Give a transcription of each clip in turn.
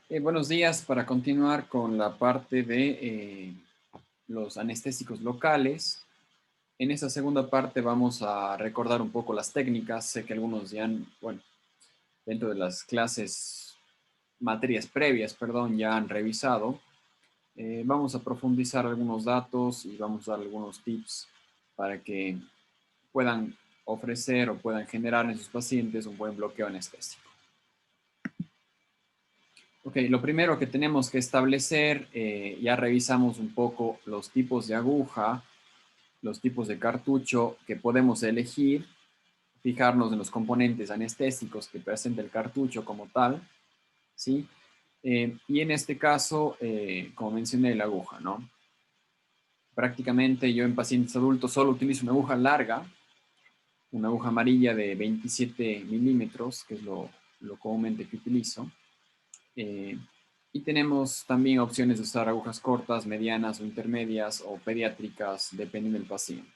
Buenos días. Para continuar con la parte de los anestésicos locales. En esta segunda parte vamos a recordar un poco las técnicas. Sé que algunos ya han, bueno, dentro de las clases, materias previas, perdón, ya han revisado. Vamos a profundizar algunos datos y vamos a dar algunos tips para que puedan ofrecer o puedan generar en sus pacientes un buen bloqueo anestésico. Ok, lo primero que tenemos que establecer, ya revisamos un poco los tipos de aguja, los tipos de cartucho que podemos elegir, fijarnos en los componentes anestésicos que presenta el cartucho como tal, ¿sí? Y en este caso, como mencioné, la aguja, ¿no? Prácticamente yo en pacientes adultos solo utilizo una aguja larga, una aguja amarilla de 27 milímetros, que es lo comúnmente que utilizo. Y tenemos también opciones de usar agujas cortas, medianas o intermedias o pediátricas, dependiendo del paciente.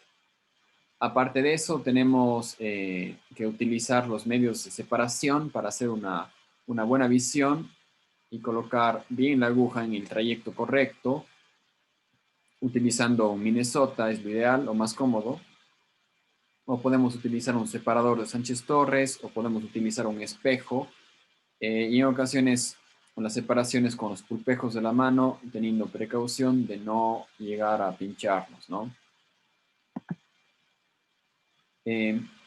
Aparte de eso, tenemos que utilizar los medios de separación para hacer una buena visión y colocar bien la aguja en el trayecto correcto. Utilizando un Minnesota es lo ideal, lo más cómodo. O podemos utilizar un separador de Sánchez Torres o podemos utilizar un espejo. Y en ocasiones con las separaciones con los pulpejos de la mano, teniendo precaución de no llegar a pincharnos, ¿no?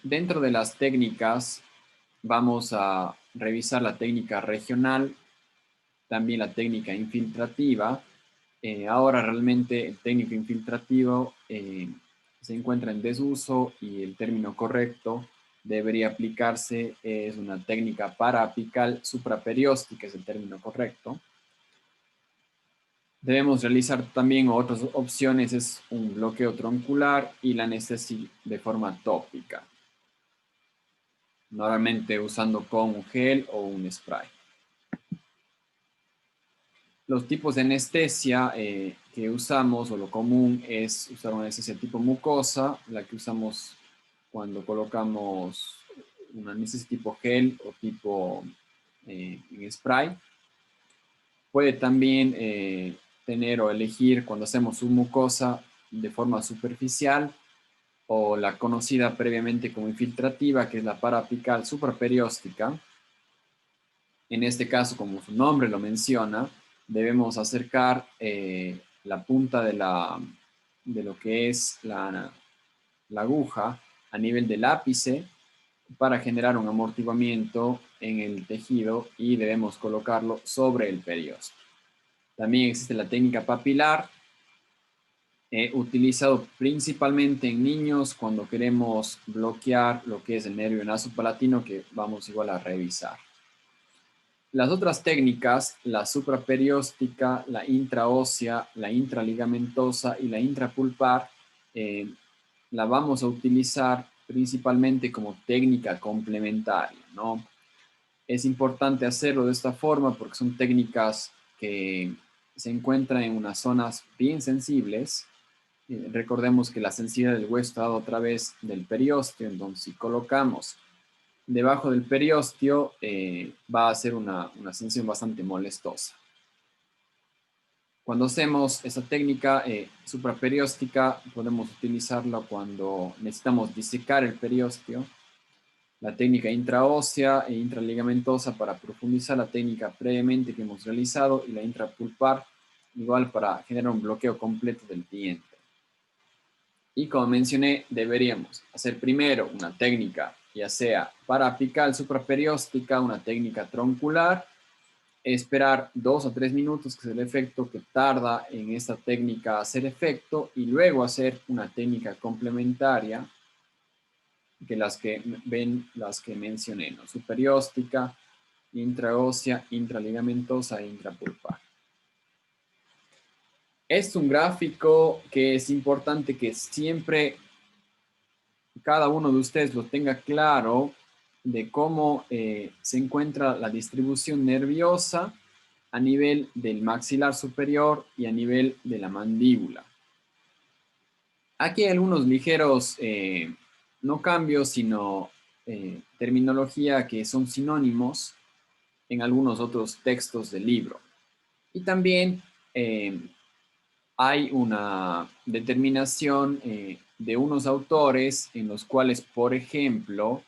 Dentro de las técnicas, vamos a revisar la técnica regional, también la técnica infiltrativa. Ahora realmente el técnico infiltrativo se encuentra en desuso y el término correcto debería aplicarse, es una técnica paraapical supraperióstica, es el término correcto. Debemos realizar también otras opciones, es un bloqueo troncular y la anestesia de forma tópica, normalmente usando con un gel o un spray. Los tipos de anestesia que usamos, o lo común, es usar una anestesia tipo mucosa, la que usamos cuando colocamos una anestesia tipo gel o tipo en spray. Puede también tener o elegir cuando hacemos su mucosa de forma superficial o la conocida previamente como infiltrativa, que es la parapical supraperióstica. En este caso, como su nombre lo menciona, debemos acercar la punta de lo que es la aguja a nivel del ápice para generar un amortiguamiento en el tejido y debemos colocarlo sobre el periósteo. También existe la técnica papilar, utilizado principalmente en niños cuando queremos bloquear lo que es el nervio nasopalatino, que vamos igual a revisar. Las otras técnicas, la supraperióstica, la intraósea, la intraligamentosa y la intrapulpar, la vamos a utilizar principalmente como técnica complementaria, ¿no? Es importante hacerlo de esta forma porque son técnicas que se encuentran en unas zonas bien sensibles. Recordemos que la sensibilidad del hueso está dada a través del periósteo, entonces si colocamos debajo del periósteo va a ser una sensación bastante molestosa. Cuando hacemos esa técnica supraperióstica, podemos utilizarla cuando necesitamos disecar el periósteo. La técnica intraósea e intraligamentosa para profundizar la técnica previamente que hemos realizado y la intrapulpar igual para generar un bloqueo completo del diente. Y como mencioné, deberíamos hacer primero una técnica, ya sea parapical supraperióstica, una técnica troncular, esperar 2 o 3 minutos, que es el efecto que tarda en esta técnica hacer efecto, y luego hacer una técnica complementaria, que las que ven, las que mencioné, ¿no? Superióstica, intraósea, intraligamentosa e intrapulpar. Es un gráfico que es importante que siempre cada uno de ustedes lo tenga claro de cómo se encuentra la distribución nerviosa a nivel del maxilar superior y a nivel de la mandíbula. Aquí hay algunos ligeros, no cambios, sino terminología que son sinónimos. en algunos otros textos del libro. Y también hay una determinación de unos autores en los cuales, por ejemplo,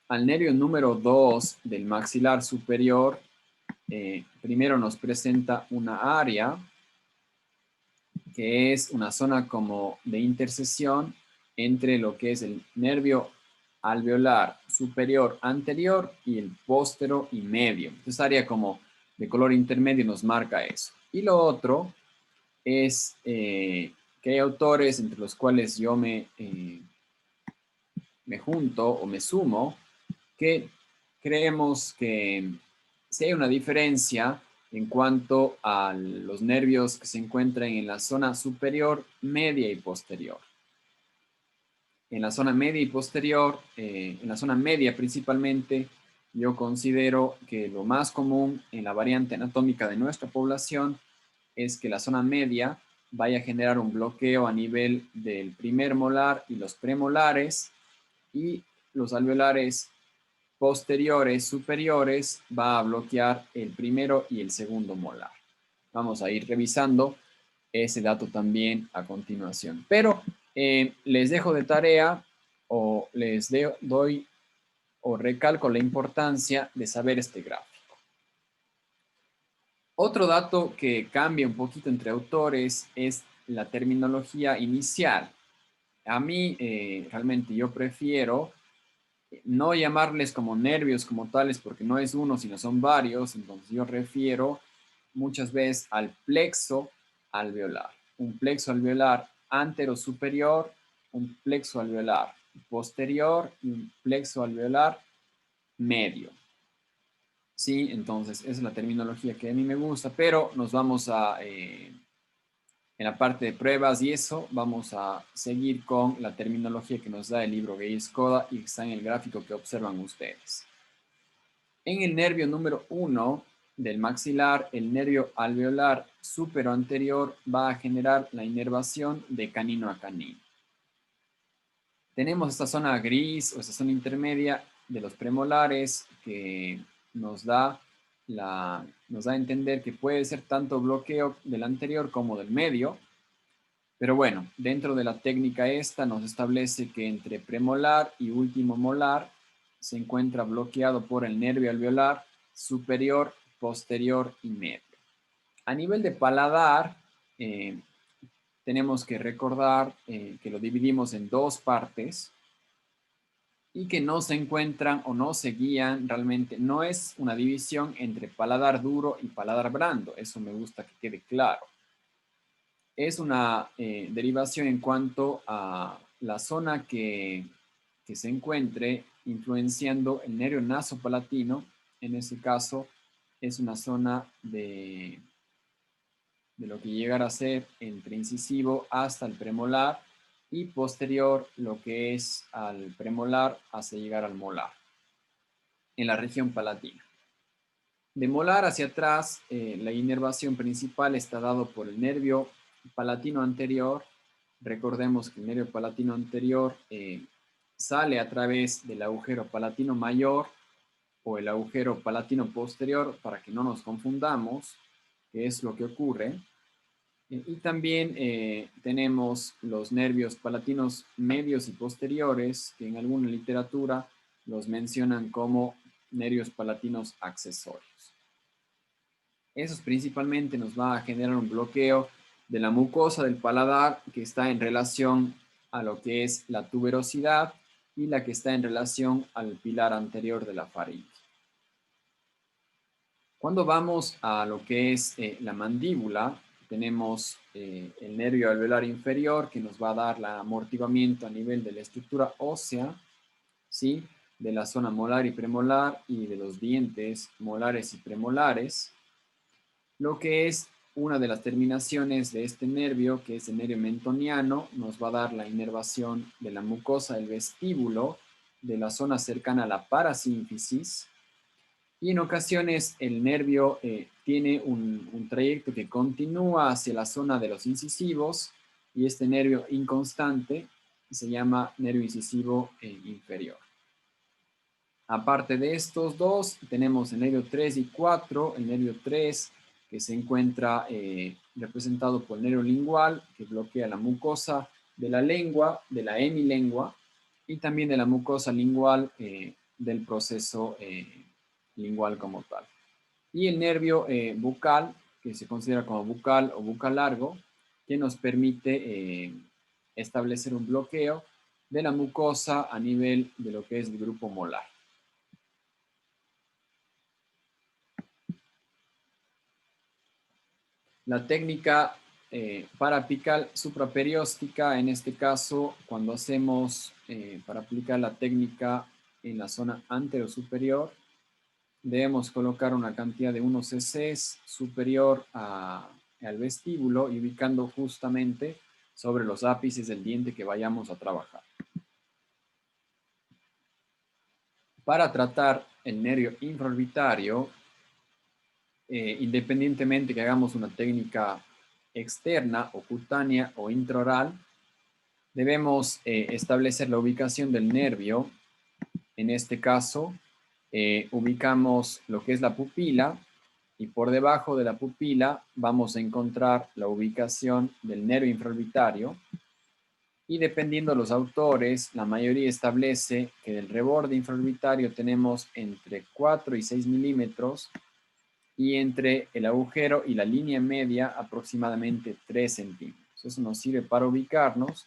al nervio número 2 del maxilar superior, primero nos presenta una área que es una zona como de intersección entre lo que es el nervio alveolar superior anterior y el póstero y medio. Entonces, área como de color intermedio nos marca eso. Y lo otro es que hay autores entre los cuales yo me junto o me sumo, que creemos que si hay una diferencia en cuanto a los nervios que se encuentran en la zona superior, media y posterior. En la zona media y posterior, en la zona media principalmente, yo considero que lo más común en la variante anatómica de nuestra población es que la zona media vaya a generar un bloqueo a nivel del primer molar y los premolares, y los alveolares posteriores superiores va a bloquear el primero y el segundo molar. Vamos a ir revisando ese dato también a continuación. Pero les dejo de tarea o doy o recalco la importancia de saber este gráfico. Otro dato que cambia un poquito entre autores es la terminología inicial. A mí realmente yo prefiero no llamarles como nervios como tales porque no es uno, sino son varios. Entonces yo refiero muchas veces al plexo alveolar. Un plexo alveolar antero superior, un plexo alveolar posterior y un plexo alveolar medio. Sí, entonces esa es la terminología que a mí me gusta, pero nos vamos a, en la parte de pruebas y eso, vamos a seguir con la terminología que nos da el libro Gay-Skoda y que está en el gráfico que observan ustedes. En el nervio número 1 del maxilar, el nervio alveolar superoanterior va a generar la inervación de canino a canino. Tenemos esta zona gris o esta zona intermedia de los premolares que nos da a entender que puede ser tanto bloqueo del anterior como del medio. Pero bueno, dentro de la técnica esta nos establece que entre premolar y último molar se encuentra bloqueado por el nervio alveolar superior, posterior y medio. A nivel de paladar, tenemos que recordar que lo dividimos en dos partes y que no se encuentran o no se guían realmente. No es una división entre paladar duro y paladar blando. Eso me gusta que quede claro. Es una derivación en cuanto a la zona que se encuentre influenciando el nervio nasopalatino. En ese caso, es una zona de lo que llegará a ser entre incisivo hasta el premolar y posterior lo que es al premolar hasta llegar al molar, en la región palatina. De molar hacia atrás, la inervación principal está dado por el nervio palatino anterior. Recordemos que el nervio palatino anterior sale a través del agujero palatino mayor o el agujero palatino posterior, para que no nos confundamos, que es lo que ocurre. Y también tenemos los nervios palatinos medios y posteriores, que en alguna literatura los mencionan como nervios palatinos accesorios. Esos principalmente nos va a generar un bloqueo de la mucosa del paladar que está en relación a lo que es la tuberosidad y la que está en relación al pilar anterior de la faringe. Cuando vamos a lo que es la mandíbula, tenemos el nervio alveolar inferior que nos va a dar el amortiguamiento a nivel de la estructura ósea, ¿sí? De la zona molar y premolar y de los dientes molares y premolares. Lo que es una de las terminaciones de este nervio, que es el nervio mentoniano, nos va a dar la inervación de la mucosa del vestíbulo, de la zona cercana a la parasínfisis. Y en ocasiones el nervio tiene un trayecto que continúa hacia la zona de los incisivos, y este nervio inconstante se llama nervio incisivo inferior. Aparte de estos dos, tenemos el nervio 3 y 4. El nervio 3 que se encuentra representado por el nervio lingual, que bloquea la mucosa de la lengua, de la hemilengua, y también de la mucosa lingual del proceso lingual como tal. Y el nervio bucal, que se considera como bucal o bucal largo, que nos permite establecer un bloqueo de la mucosa a nivel de lo que es el grupo molar. La técnica parapical supraperióstica, en este caso, cuando hacemos para aplicar la técnica en la zona anterosuperior, debemos colocar una cantidad de 1 cc superior al vestíbulo y ubicando justamente sobre los ápices del diente que vayamos a trabajar. Para tratar el nervio infraorbitario, independientemente que hagamos una técnica externa o cutánea o intraoral, debemos establecer la ubicación del nervio. En este caso, ubicamos lo que es la pupila y por debajo de la pupila vamos a encontrar la ubicación del nervio infraorbitario y dependiendo de los autores, la mayoría establece que del reborde infraorbitario tenemos entre 4 y 6 milímetros y entre el agujero y la línea media aproximadamente 3 centímetros. Eso nos sirve para ubicarnos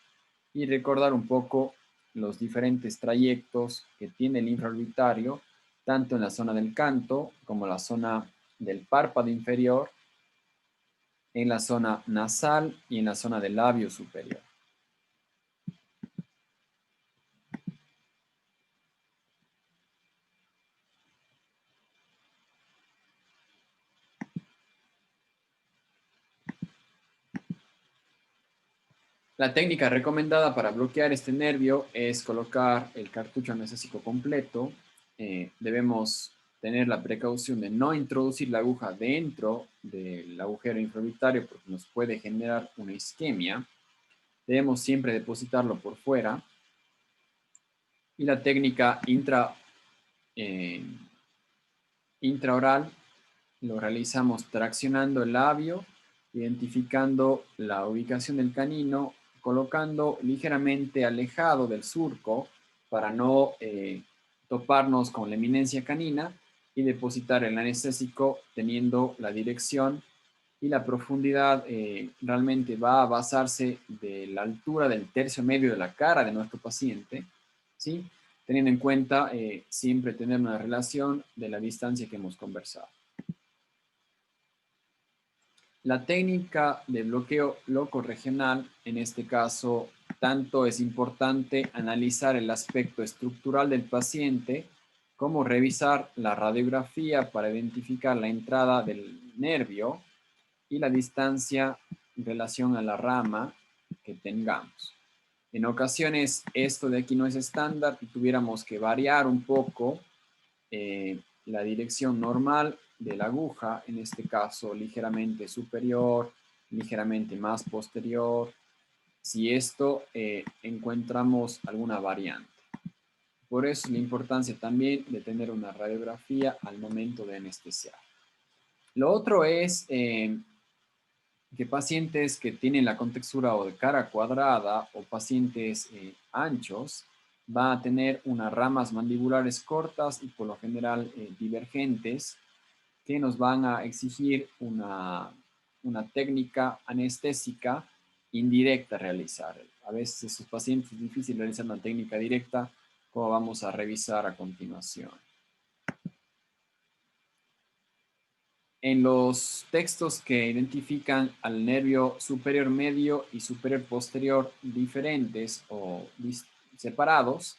y recordar un poco los diferentes trayectos que tiene el infraorbitario, tanto en la zona del canto como la zona del párpado inferior, en la zona nasal y en la zona del labio superior. La técnica recomendada para bloquear este nervio es colocar el cartucho anestésico completo. Debemos tener la precaución de no introducir la aguja dentro del agujero infraorbitario porque nos puede generar una isquemia. Debemos siempre depositarlo por fuera. Y la técnica intraoral lo realizamos traccionando el labio, identificando la ubicación del canino, colocando ligeramente alejado del surco para no toparnos con la eminencia canina y depositar el anestésico teniendo la dirección y la profundidad realmente va a basarse de la altura del tercio medio de la cara de nuestro paciente, ¿sí? Teniendo en cuenta siempre tener una relación de la distancia que hemos conversado. La técnica de bloqueo locorregional, en este caso, tanto es importante analizar el aspecto estructural del paciente como revisar la radiografía para identificar la entrada del nervio y la distancia en relación a la rama que tengamos. En ocasiones esto de aquí no es estándar y tuviéramos que variar un poco la dirección normal de la aguja, en este caso ligeramente superior, ligeramente más posterior, si esto encontramos alguna variante. Por eso la importancia también de tener una radiografía al momento de anestesiar. Lo otro es que pacientes que tienen la contextura o de cara cuadrada o pacientes anchos van a tener unas ramas mandibulares cortas y por lo general divergentes que nos van a exigir una técnica anestésica indirecta a realizar. A veces estos pacientes es difícil realizar una técnica directa, como vamos a revisar a continuación. En los textos que identifican al nervio superior medio y superior posterior diferentes o separados,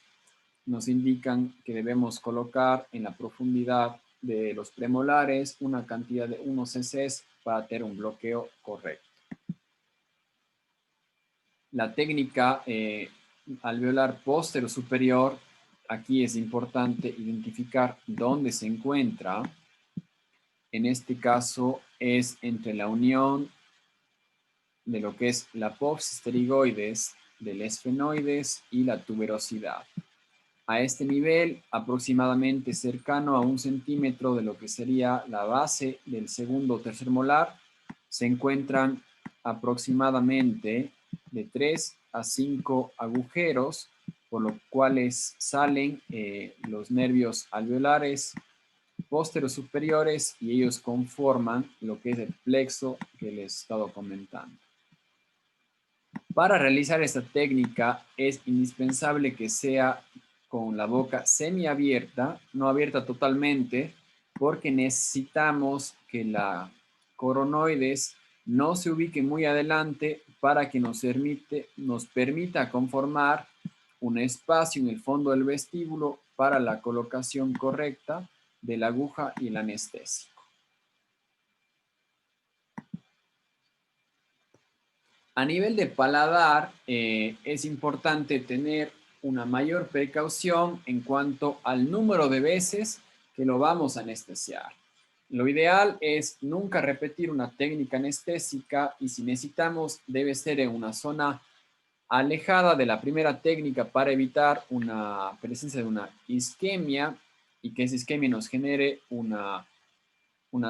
nos indican que debemos colocar en la profundidad de los premolares una cantidad de 1 cc para tener un bloqueo correcto. La técnica alveolar posterior superior, aquí es importante identificar dónde se encuentra. En este caso es entre la unión de lo que es la apófisis pterigoides, del esfenoides y la tuberosidad. A este nivel, aproximadamente cercano a 1 centímetro de lo que sería la base del segundo o tercer molar, se encuentran aproximadamente de 3 a 5 agujeros, por los cuales salen los nervios alveolares pósteros superiores y ellos conforman lo que es el plexo que les he estado comentando. Para realizar esta técnica es indispensable que sea con la boca semiabierta, no abierta totalmente, porque necesitamos que la coronoides no se ubique muy adelante para que nos permita conformar un espacio en el fondo del vestíbulo para la colocación correcta de la aguja y el anestésico. A nivel de paladar, es importante tener una mayor precaución en cuanto al número de veces que lo vamos a anestesiar. Lo ideal es nunca repetir una técnica anestésica y si necesitamos debe ser en una zona alejada de la primera técnica para evitar una presencia de una isquemia y que esa isquemia nos genere una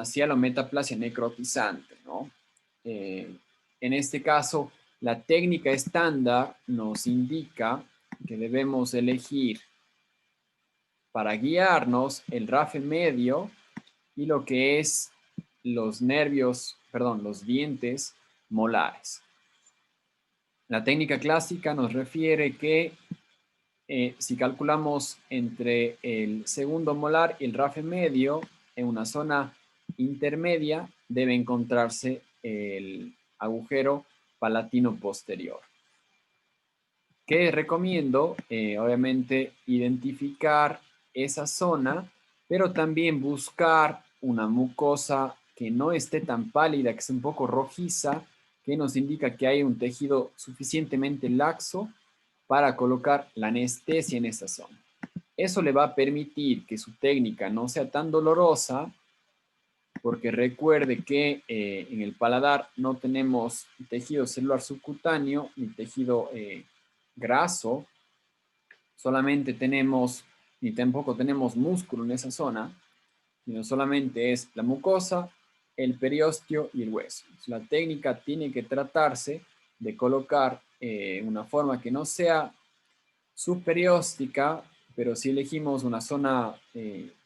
cialometaplasia necrotizante, ¿no? En este caso, la técnica estándar nos indica que debemos elegir para guiarnos el rafe medio y lo que es los los dientes molares. La técnica clásica nos refiere que si calculamos entre el segundo molar y el rafe medio, en una zona intermedia debe encontrarse el agujero palatino posterior. ¿Qué recomiendo? Obviamente identificar esa zona, pero también buscar una mucosa que no esté tan pálida, que es un poco rojiza, que nos indica que hay un tejido suficientemente laxo para colocar la anestesia en esa zona. Eso le va a permitir que su técnica no sea tan dolorosa, porque recuerde que en el paladar no tenemos tejido celular subcutáneo ni tejido graso, solamente tenemos, ni tampoco tenemos músculo en esa zona, sino solamente es la mucosa, el periósteo y el hueso. La técnica tiene que tratarse de colocar una forma que no sea subperióstica, pero si elegimos una zona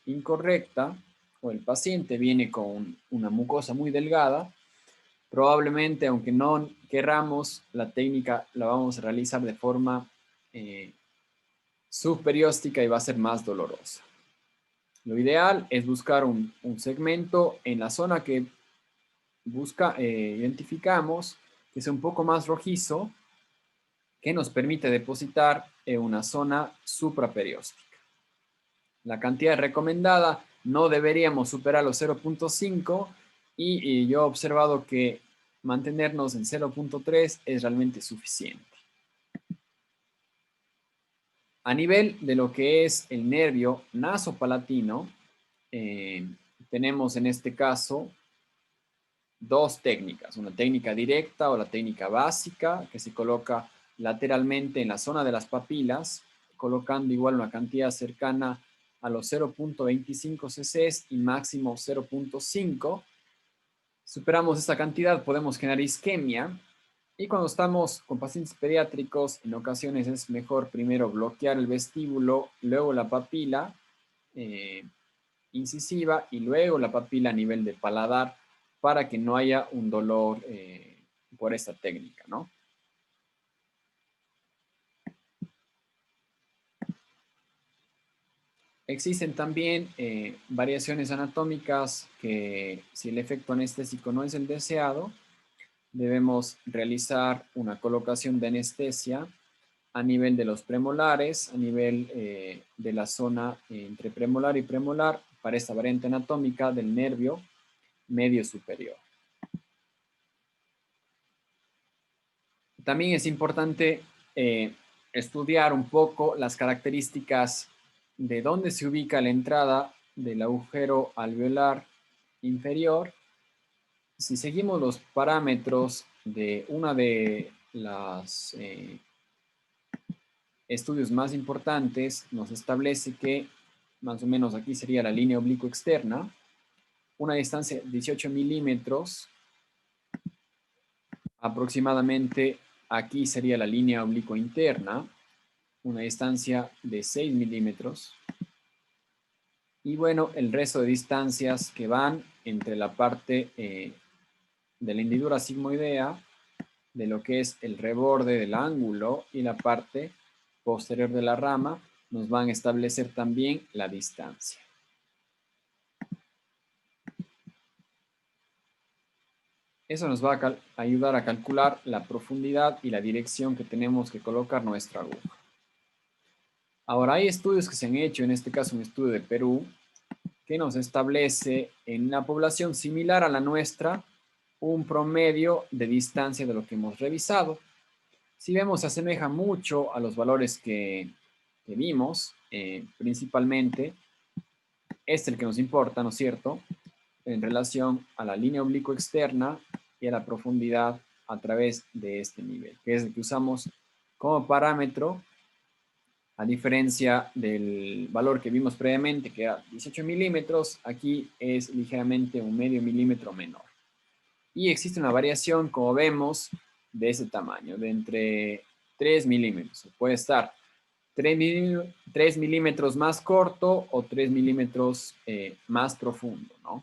incorrecta o el paciente viene con una mucosa muy delgada, probablemente, aunque no querramos, la técnica la vamos a realizar de forma subperióstica y va a ser más dolorosa. Lo ideal es buscar un segmento en la zona que identificamos, que sea un poco más rojizo, que nos permite depositar en una zona supraperióstica. La cantidad recomendada no deberíamos superar los 0.5 y yo he observado que mantenernos en 0.3 es realmente suficiente. A nivel de lo que es el nervio nasopalatino, tenemos en este caso dos técnicas, una técnica directa o la técnica básica que se coloca lateralmente en la zona de las papilas, colocando igual una cantidad cercana a los 0.25 cc y máximo 0.5. Superamos esta cantidad, podemos generar isquemia y cuando estamos con pacientes pediátricos, en ocasiones es mejor primero bloquear el vestíbulo, luego la papila incisiva y luego la papila a nivel de paladar para que no haya un dolor por esta técnica, ¿no? Existen también variaciones anatómicas que si el efecto anestésico no es el deseado, debemos realizar una colocación de anestesia a nivel de los premolares, a nivel de la zona entre premolar y premolar para esta variante anatómica del nervio medio superior. También es importante estudiar un poco las características de dónde se ubica la entrada del agujero alveolar inferior. Si seguimos los parámetros de una de las estudios más importantes nos establece que más o menos aquí sería la línea oblicuo externa, una distancia de 18 milímetros, aproximadamente aquí sería la línea oblicuo interna, una distancia de 6 milímetros, y bueno, el resto de distancias que van entre la parte de la hendidura sigmoidea, de lo que es el reborde del ángulo y la parte posterior de la rama, nos van a establecer también la distancia. Eso nos va a ayudar a calcular la profundidad y la dirección que tenemos que colocar nuestra aguja. Ahora, hay estudios que se han hecho, en este caso un estudio de Perú, que nos establece en una población similar a la nuestra un promedio de distancia de lo que hemos revisado. Si vemos, se asemeja mucho a los valores que vimos, principalmente el que nos importa, ¿no es cierto?, en relación a la línea oblicuo externa y a la profundidad a través de este nivel, que es el que usamos como parámetro, a diferencia del valor que vimos previamente, que era 18 milímetros, aquí es ligeramente un medio milímetro menor. Y existe una variación, como vemos, de ese tamaño, de entre 3 milímetros. Puede estar 3 milímetros más corto o 3 milímetros más profundo, ¿no?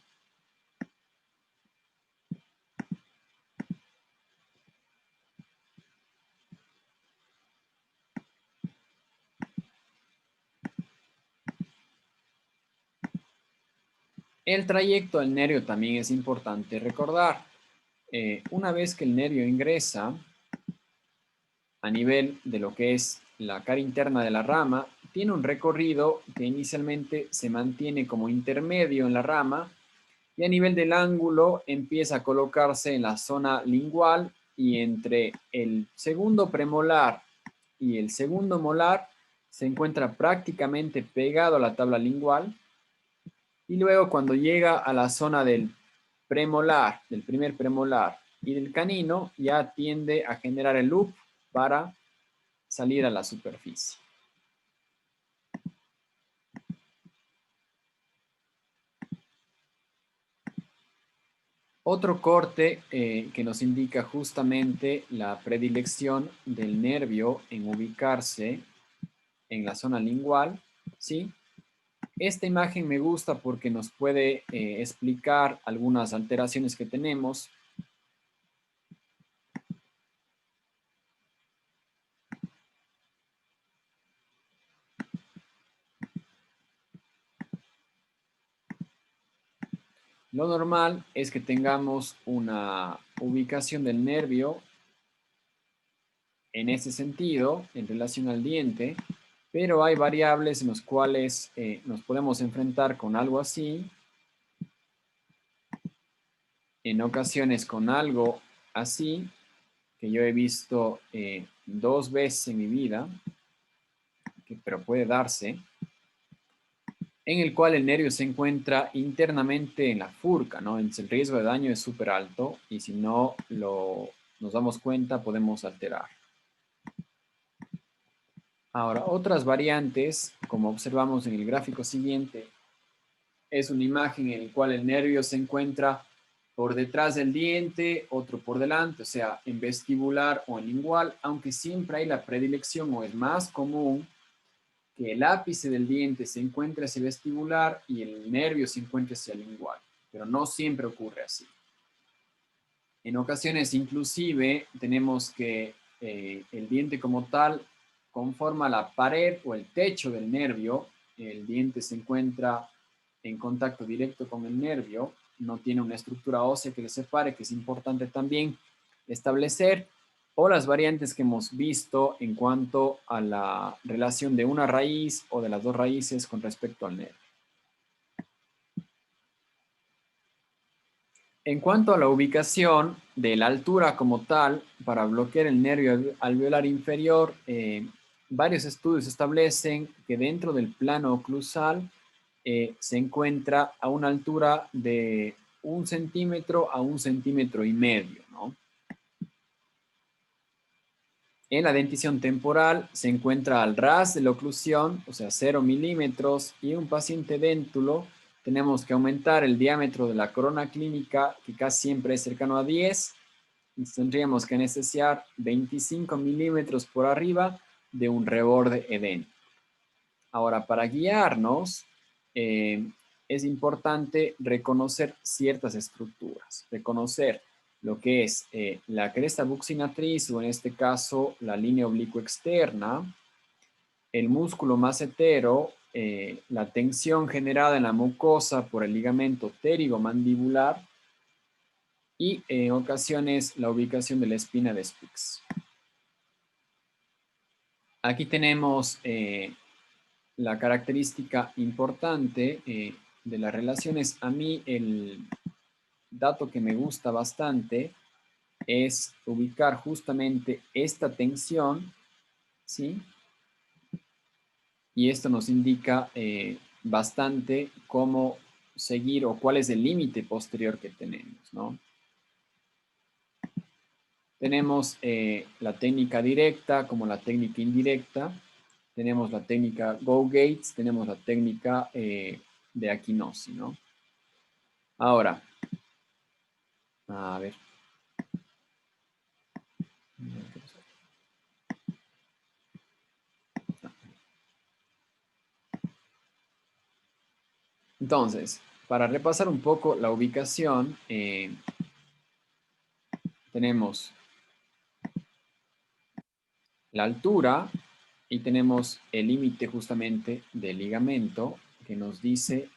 El trayecto del nervio también es importante recordar. Una vez que el nervio ingresa a nivel de lo que es la cara interna de la rama, tiene un recorrido que inicialmente se mantiene como intermedio en la rama y a nivel del ángulo empieza a colocarse en la zona lingual y entre el segundo premolar y el segundo molar se encuentra prácticamente pegado a la tabla lingual. Y luego cuando llega a la zona del premolar, del primer premolar y del canino, ya tiende a generar el loop para salir a la superficie. Otro corte que nos indica justamente la predilección del nervio en ubicarse en la zona lingual, ¿sí? Esta imagen me gusta porque nos puede explicar algunas alteraciones que tenemos. Lo normal es que tengamos una ubicación del nervio en ese sentido, en relación al diente, pero hay variables en las cuales nos podemos enfrentar con algo así, en ocasiones con algo así, que yo he visto 2 veces en mi vida, pero puede darse, en el cual el nervio se encuentra internamente en la furca, ¿no? Entonces el riesgo de daño es súper alto y si no nos damos cuenta podemos alterar. Ahora, otras variantes, como observamos en el gráfico siguiente, es una imagen en la cual el nervio se encuentra por detrás del diente, otro por delante, o sea, en vestibular o en lingual, aunque siempre hay la predilección o es más común que el ápice del diente se encuentre hacia vestibular y el nervio se encuentre hacia lingual, pero no siempre ocurre así. En ocasiones inclusive tenemos que el diente como tal conforma la pared o el techo del nervio, el diente se encuentra en contacto directo con el nervio, no tiene una estructura ósea que le separe, que es importante también establecer, o las variantes que hemos visto en cuanto a la relación de una raíz o de las dos raíces con respecto al nervio. En cuanto a la ubicación de la altura como tal, para bloquear el nervio alveolar inferior, varios estudios establecen que dentro del plano oclusal se encuentra a una altura de 1 centímetro a 1,5 centímetros, ¿no? En la dentición temporal se encuentra al ras de la oclusión, o sea, 0 milímetros, y en un paciente déntulo tenemos que aumentar el diámetro de la corona clínica, que casi siempre es cercano a 10, y tendríamos que anestesiar 25 milímetros por arriba de un reborde edénico. Ahora, para guiarnos, es importante reconocer ciertas estructuras, reconocer lo que es la cresta buccinatriz, o en este caso la línea oblicuo externa, el músculo macetero, la tensión generada en la mucosa por el ligamento pterigomandibular y en ocasiones la ubicación de la espina de Spix. Aquí tenemos la característica importante de las relaciones. A mí el dato que me gusta bastante es ubicar justamente esta tensión, ¿sí? Y esto nos indica bastante cómo seguir o cuál es el límite posterior que tenemos, ¿no? Tenemos la técnica directa como la técnica indirecta, tenemos la técnica Go Gates, tenemos la técnica de Aquinosi, ¿no? Ahora, a ver. Entonces, para repasar un poco la ubicación, tenemos la altura y tenemos el límite justamente del ligamento que nos dice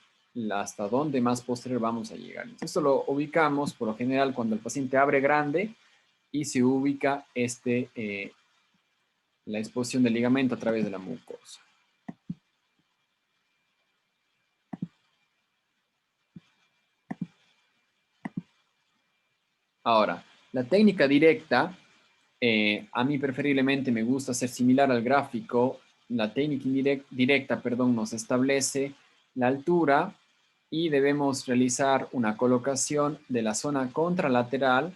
hasta dónde más posterior vamos a llegar. Entonces, esto lo ubicamos por lo general cuando el paciente abre grande y se ubica la exposición del ligamento a través de la mucosa. Ahora, la técnica directa, a mí preferiblemente me gusta ser similar al gráfico. La técnica directa, perdón, nos establece la altura y debemos realizar una colocación de la zona contralateral,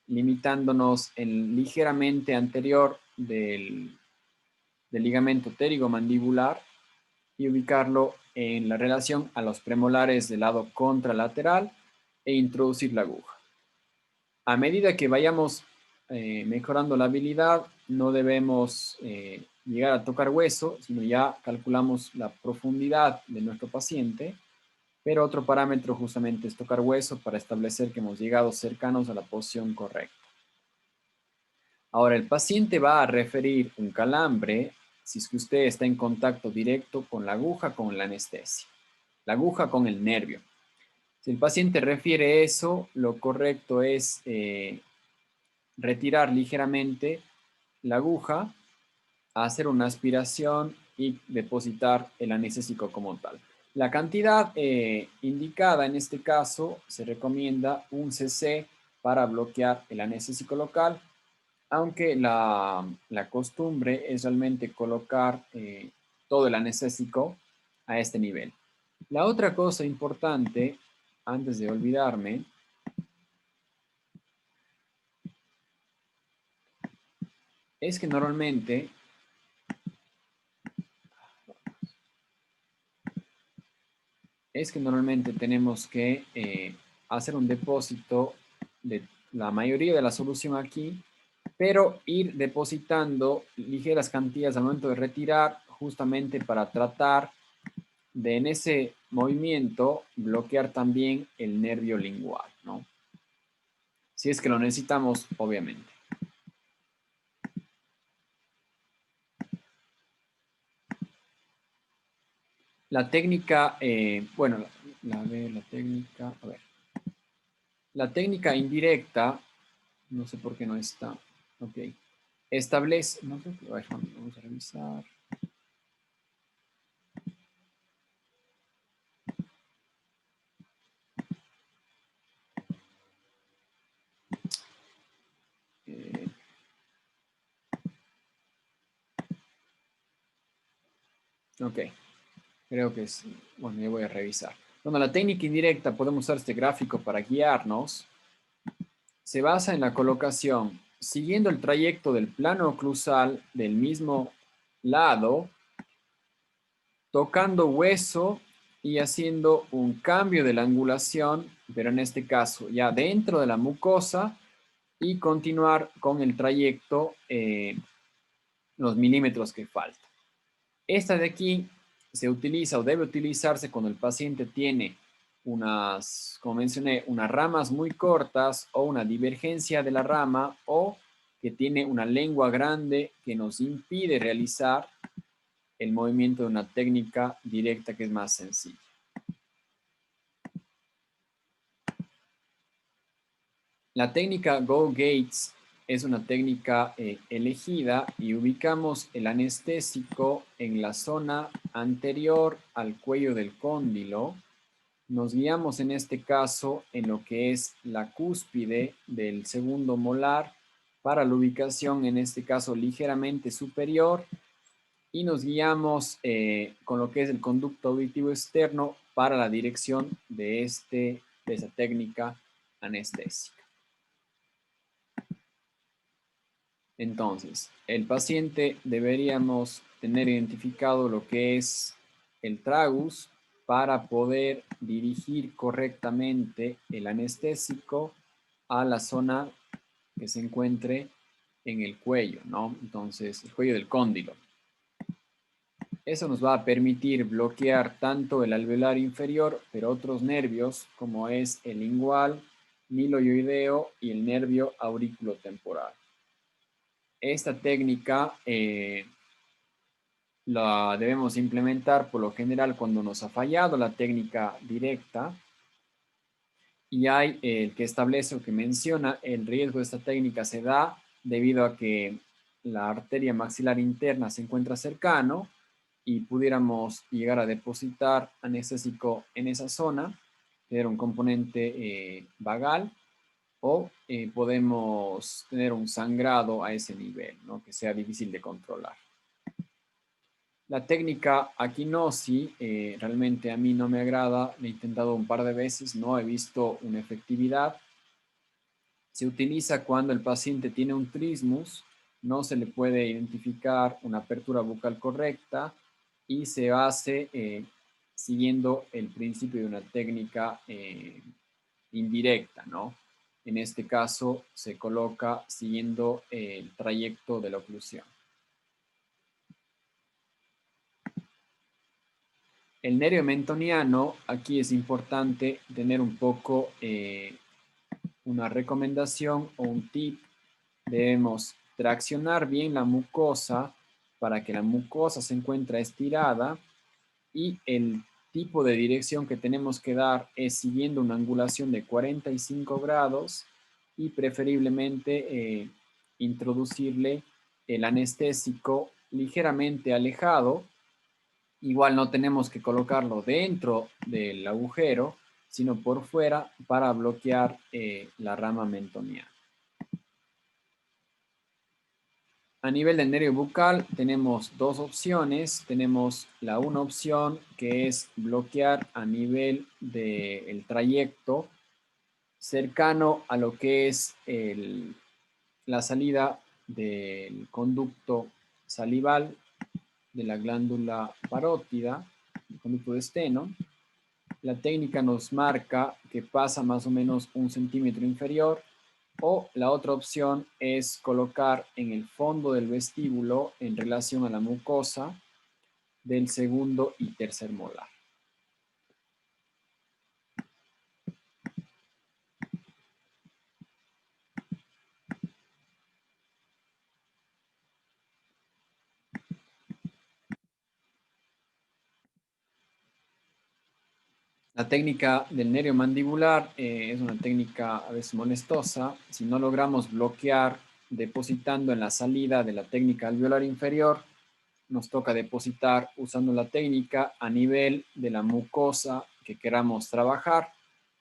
limitándonos ligeramente anterior del ligamento pterigomandibular y ubicarlo en la relación a los premolares del lado contralateral e introducir la aguja. A medida que vayamos mejorando la habilidad, no debemos llegar a tocar hueso, sino ya calculamos la profundidad de nuestro paciente, pero otro parámetro justamente es tocar hueso para establecer que hemos llegado cercanos a la posición correcta. Ahora, el paciente va a referir un calambre si es que usted está en contacto directo con la aguja, con la anestesia, la aguja con el nervio. Si el paciente refiere eso, lo correcto es retirar ligeramente la aguja, hacer una aspiración y depositar el anestésico como tal. La cantidad indicada en este caso se recomienda 1 cc para bloquear el anestésico local, aunque la costumbre es realmente colocar todo el anestésico a este nivel. La otra cosa importante, antes de olvidarme, es que normalmente tenemos que hacer un depósito de la mayoría de la solución aquí, pero ir depositando ligeras cantidades al momento de retirar, justamente para tratar de en ese movimiento bloquear también el nervio lingual, ¿no? Si es que lo necesitamos, obviamente. La técnica, bueno, la técnica, a ver. La técnica indirecta, no sé por qué no está, ok. Establece, no sé, a ver, vamos a revisar. Eh, ok, creo que es, bueno, ya voy a revisar. Bueno, la técnica indirecta, podemos usar este gráfico para guiarnos. Se basa en la colocación siguiendo el trayecto del plano oclusal del mismo lado, tocando hueso y haciendo un cambio de la angulación, pero en este caso ya dentro de la mucosa, y continuar con el trayecto los milímetros que faltan. Esta de aquí se utiliza o debe utilizarse cuando el paciente tiene unas, como mencioné, unas ramas muy cortas o una divergencia de la rama o que tiene una lengua grande que nos impide realizar el movimiento de una técnica directa que es más sencilla. La técnica Go Gates es una técnica elegida y ubicamos el anestésico en la zona anterior al cuello del cóndilo. Nos guiamos en este caso en lo que es la cúspide del segundo molar para la ubicación, en este caso ligeramente superior, y nos guiamos con lo que es el conducto auditivo externo para la dirección de esa técnica anestésica. Entonces, el paciente deberíamos tener identificado lo que es el tragus para poder dirigir correctamente el anestésico a la zona que se encuentre en el cuello, ¿no? Entonces, el cuello del cóndilo. Eso nos va a permitir bloquear tanto el alveolar inferior, pero otros nervios como es el lingual, miloioideo y el nervio auriculotemporal. Esta técnica la debemos implementar por lo general cuando nos ha fallado la técnica directa y hay el que establece o que menciona el riesgo de esta técnica se da debido a que la arteria maxilar interna se encuentra cercano y pudiéramos llegar a depositar anestésico en esa zona, tener un componente vagal o podemos tener un sangrado a ese nivel, ¿no? Que sea difícil de controlar. La técnica Akinosi realmente a mí no me agrada, la he intentado un par de veces, no he visto una efectividad. Se utiliza cuando el paciente tiene un trismus, no se le puede identificar una apertura bucal correcta y se hace siguiendo el principio de una técnica indirecta, ¿no? En este caso se coloca siguiendo el trayecto de la oclusión. El nervio mentoniano, aquí es importante tener un poco una recomendación o un tip. Debemos traccionar bien la mucosa para que la mucosa se encuentre estirada y el tipo de dirección que tenemos que dar es siguiendo una angulación de 45 grados y preferiblemente introducirle el anestésico ligeramente alejado. Igual no tenemos que colocarlo dentro del agujero, sino por fuera para bloquear la rama mentoniana. A nivel del nervio bucal tenemos dos opciones. Tenemos una opción que es bloquear a nivel del trayecto cercano a lo que es la salida del conducto salival de la glándula parótida, el conducto de Steno. La técnica nos marca que pasa más o menos 1 centímetro inferior, o la otra opción es colocar en el fondo del vestíbulo en relación a la mucosa del segundo y tercer molar. La técnica del nervio mandibular es una técnica a veces molestosa. Si no logramos bloquear depositando en la salida de la técnica alveolar inferior, nos toca depositar usando la técnica a nivel de la mucosa que queramos trabajar.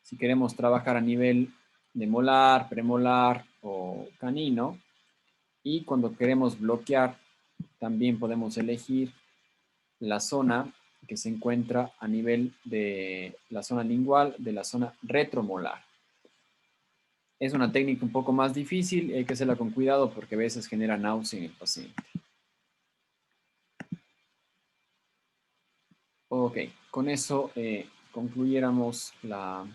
Si queremos trabajar a nivel de molar, premolar o canino, y cuando queremos bloquear, también podemos elegir la zona que se encuentra a nivel de la zona lingual, de la zona retromolar. Es una técnica un poco más difícil y hay que hacerla con cuidado porque a veces genera náusea en el paciente. Ok, con eso concluyéramos la